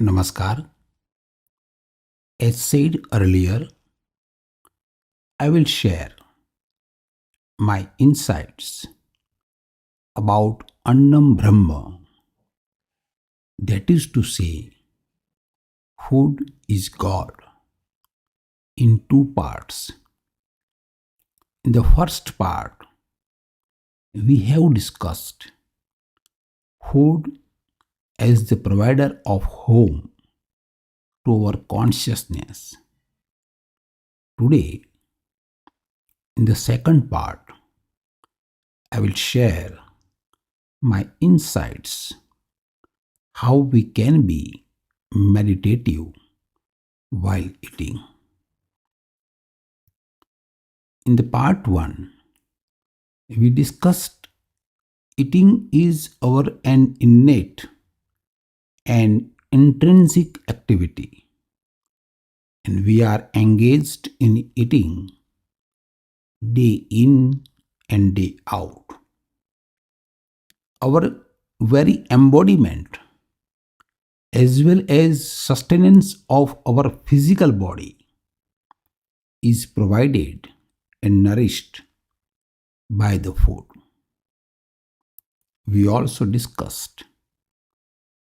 Namaskar. As said earlier, I will share my insights about Annam Brahma. That is to say, food is God in two parts. In the first part, we have discussed food as the provider of home to our consciousness. Today, in the second part, I will share my insights how we can be meditative while eating. In the part 1, we discussed eating is an innate and intrinsic activity, and we are engaged in eating day in and day out. Our very embodiment as well as sustenance of our physical body is provided and nourished by the food. We also discussed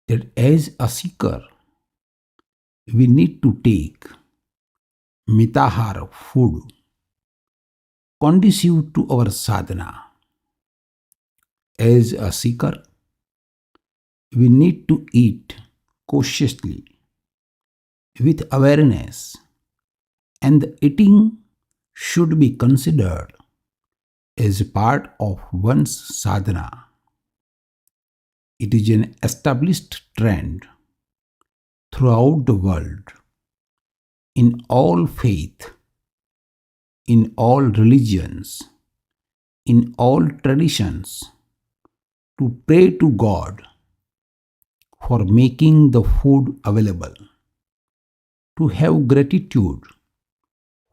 that as a seeker, we need to take mitahara food conducive to our sadhana. As a seeker, we need to eat cautiously with awareness, and the eating should be considered as part of one's sadhana. It is an established trend throughout the world, in all faith, in all religions, in all traditions, to pray to God for making the food available, to have gratitude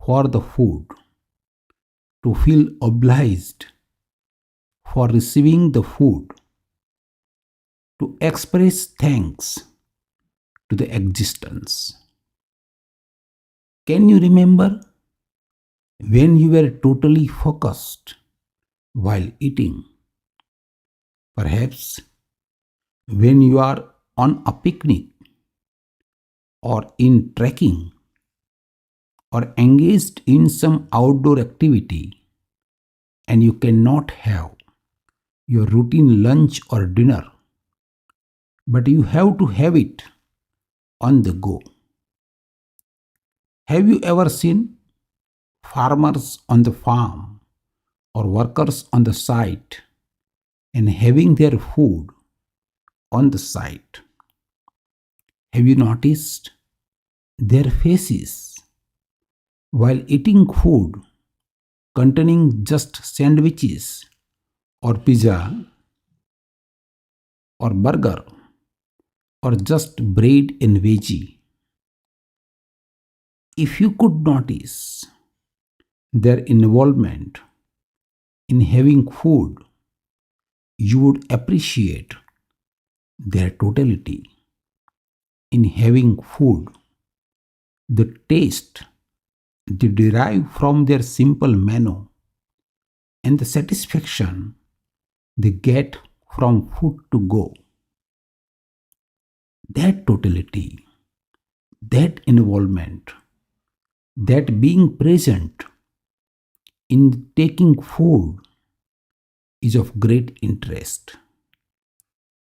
for the food, to feel obliged for receiving the food, to express thanks to the existence. Can you remember when you were totally focused while eating? Perhaps when you are on a picnic or in trekking or engaged in some outdoor activity and you cannot have your routine lunch or dinner, but you have to have it on the go. Have you ever seen farmers on the farm or workers on the site and having their food on the site? Have you noticed their faces while eating food containing just sandwiches or pizza or burger or just bread and veggie? If you could notice their involvement in having food, you would appreciate their totality in having food, the taste they derive from their simple menu, and the satisfaction they get from food to go. That totality, that involvement, that being present in taking food is of great interest,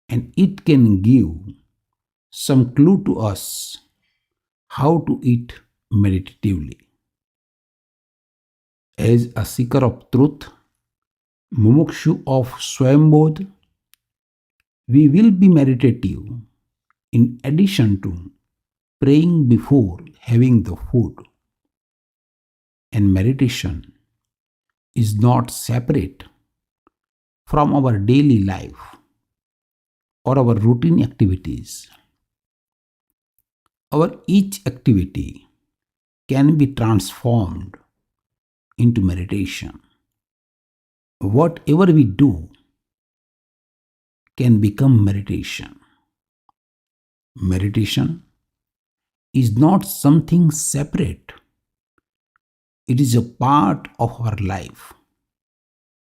and it can give some clue to us how to eat meditatively. As a seeker of truth, mumukshu of Swayambodh, we will be meditative in addition to praying before having the food. And meditation is not separate from our daily life or our routine activities. Our each activity can be transformed into meditation. Whatever we do can become meditation. Meditation is not something separate. It is a part of our life.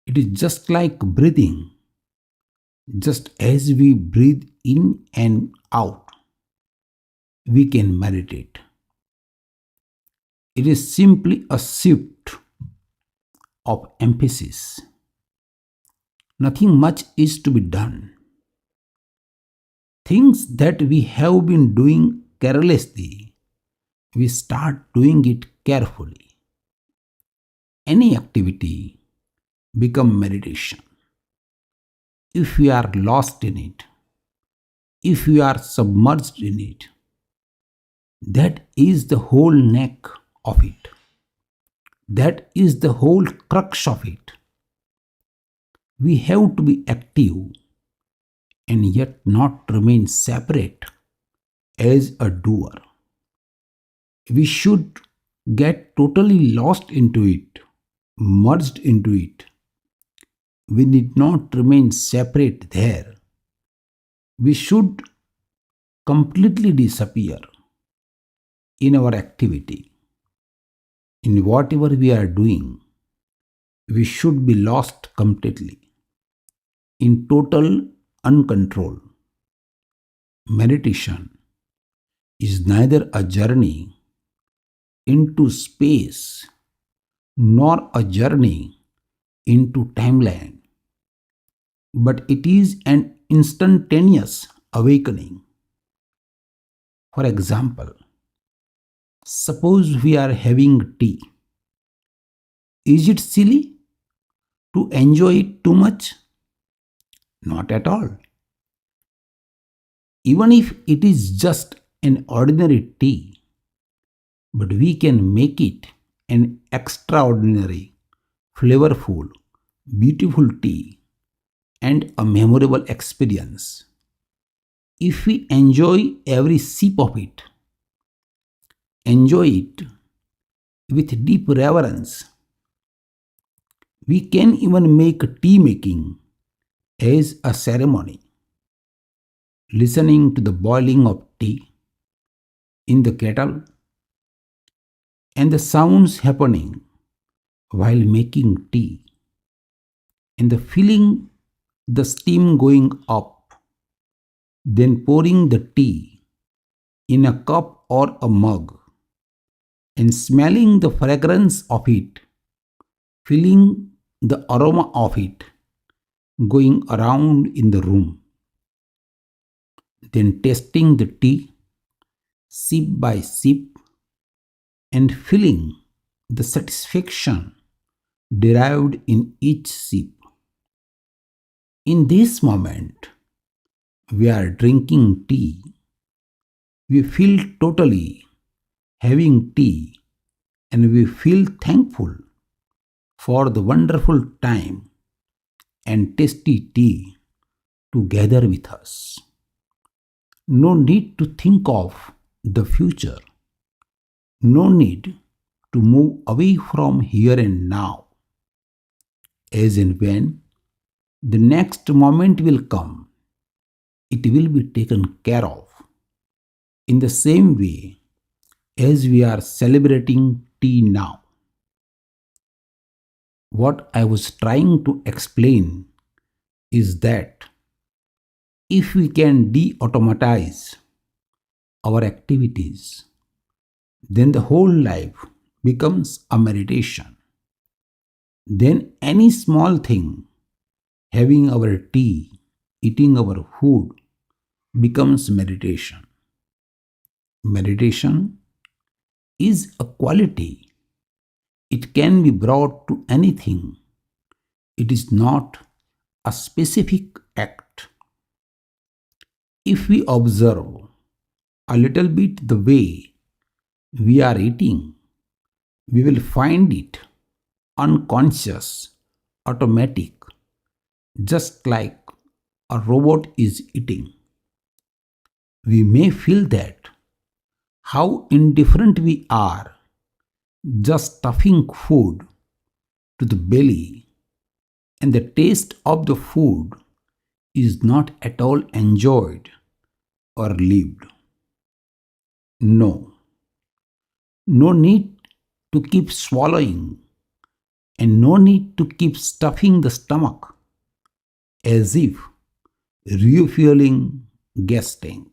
It is just like breathing. Just as we breathe in and out, we can meditate. It is simply a shift of emphasis. Nothing much is to be done. Things that we have been doing carelessly, we start doing it carefully. Any activity become meditation if we are lost in it, if we are submerged in it. That is the whole neck of it. That is the whole crux of it. We have to be active and yet not remain separate as a doer. We should get totally lost into it, merged into it. We need not remain separate there. We should completely disappear in our activity. In whatever we are doing, we should be lost completely, in total uncontrol. Meditation is neither a journey into space nor a journey into timeline, but it is an instantaneous awakening. For example, suppose we are having tea. Is it silly to enjoy it too much? Not at all. Even if it is just an ordinary tea, but we can make it an extraordinary, flavorful, beautiful tea and a memorable experience. If we enjoy every sip of it, enjoy it with deep reverence, we can even make tea making as a ceremony, listening to the boiling of tea in the kettle and the sounds happening while making tea and the feeling the steam going up, then pouring the tea in a cup or a mug and smelling the fragrance of it, feeling the aroma of it going around in the room, then tasting the tea sip by sip and feeling the satisfaction derived in each sip. In this moment, we are drinking tea. We feel totally having tea and we feel thankful for the wonderful time and tasty tea together with us. No need to think of the future. No need to move away from here and now. As and when the next moment will come, it will be taken care of. In the same way as we are celebrating tea now. What I was trying to explain is that if we can de-automatize our activities, then the whole life becomes a meditation. Then any small thing, having our tea, eating our food, becomes meditation. Meditation is a quality. It can be brought to anything. It is not a specific act. If we observe a little bit the way we are eating, we will find it unconscious, automatic, just like a robot is eating. We may feel that how indifferent we are, just stuffing food to the belly, and the taste of the food is not at all enjoyed or lived. No, no need to keep swallowing and no need to keep stuffing the stomach as if refueling gas tank.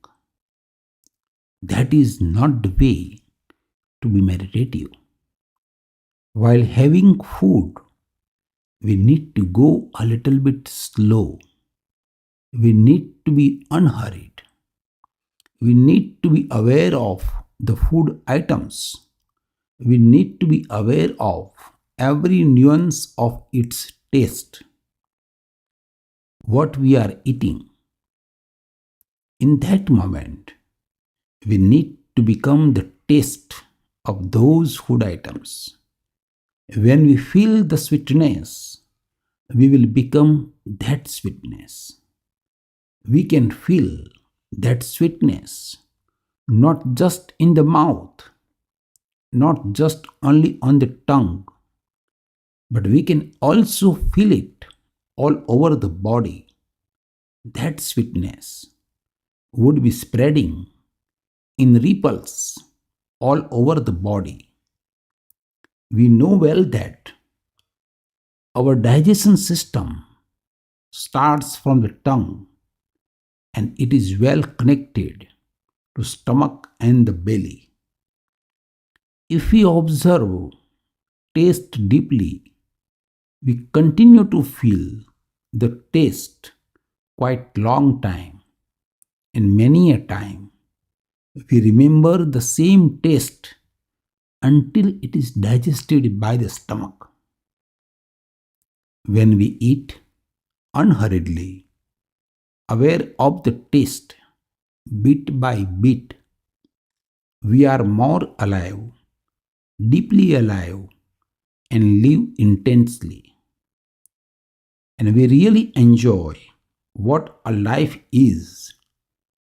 That is not the way to be meditative. While having food, we need to go a little bit slow. We need to be unhurried. We need to be aware of the food items. We need to be aware of every nuance of its taste. What we are eating. In that moment, we need to become the taste of those food items. When we feel the sweetness, we will become that sweetness. We can feel that sweetness not just in the mouth, not just only on the tongue, but we can also feel it all over the body. That sweetness would be spreading in ripples all over the body. We know well that our digestion system starts from the tongue and it is well connected to stomach and the belly. If we observe taste deeply, we continue to feel the taste quite long time, and many a time we remember the same taste until it is digested by the stomach. When we eat unhurriedly, aware of the taste bit by bit, we are more alive, deeply alive, and live intensely. And we really enjoy what a life is,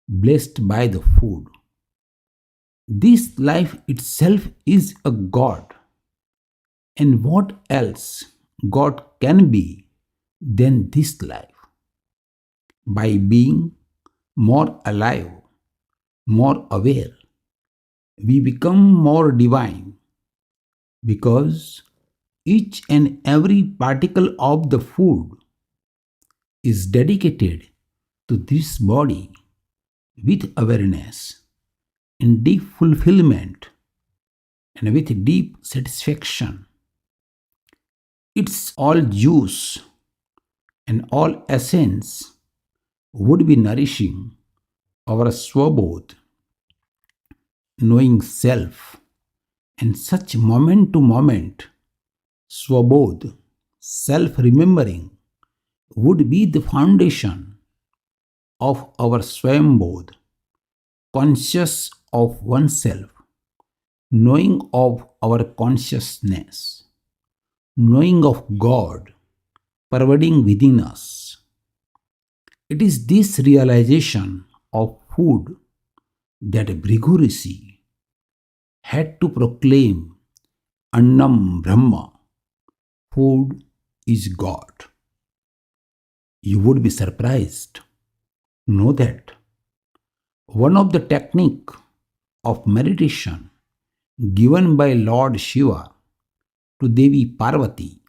blessed by the food. This life itself is a God. And what else God can be than this life? By being more alive, more aware, we become more divine because each and every particle of the food is dedicated to this body with awareness, in deep fulfillment, and with deep satisfaction. It's all juice and all essence would be nourishing our swabodh, knowing self, and such moment to moment swabodh, self remembering, would be the foundation of our swambodh, conscious of oneself, knowing of our consciousness, knowing of God pervading within us. It is this realization of food that Bhrigu Rishi had to proclaim Annam Brahma, food is God. You would be surprised. Know that one of the technique of meditation given by Lord Shiva to Devi Parvati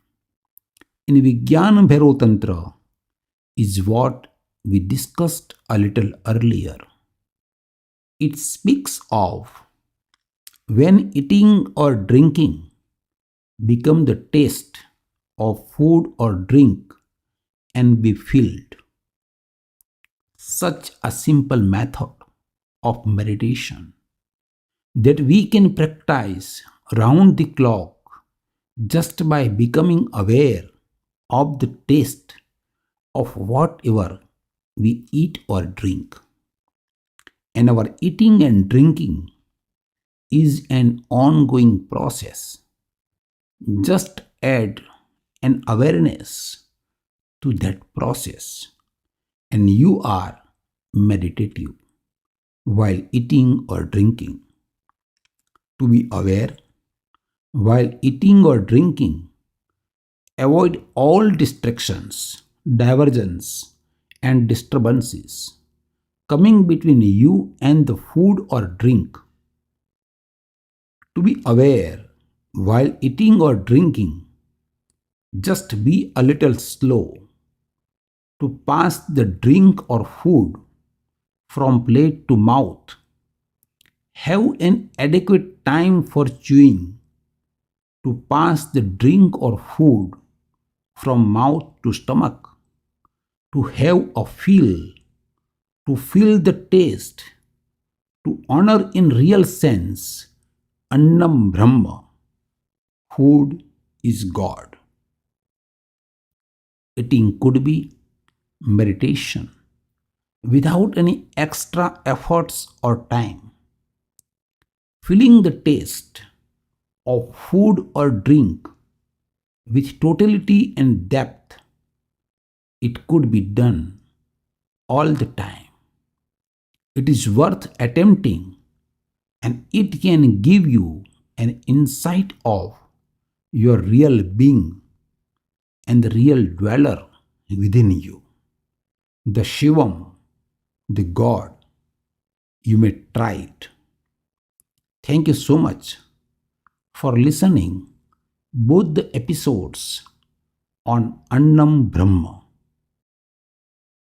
in Vijnana Bhairotantra is what we discussed a little earlier. It speaks of when eating or drinking become the taste of food or drink and be filled. Such a simple method of meditation that we can practice round the clock just by becoming aware of the taste of whatever we eat or drink. And our eating and drinking is an ongoing process. Just add an awareness to that process, and you are meditative while eating or drinking. To be aware while eating or drinking, avoid all distractions, diversions, and disturbances coming between you and the food or drink. To be aware while eating or drinking, just be a little slow. To pass the drink or food from plate to mouth, have an adequate time for chewing. To pass the drink or food from mouth to stomach, to have a to feel the taste, to honor in real sense, Annam Brahma, food is God. Eating could be meditation without any extra efforts or time. Feeling the taste of food or drink with totality and depth, it could be done all the time. It is worth attempting, and it can give you an insight of your real being and the real dweller within you, the Shivam, the God. You may try it. Thank you so much for listening both the episodes on Annam Brahma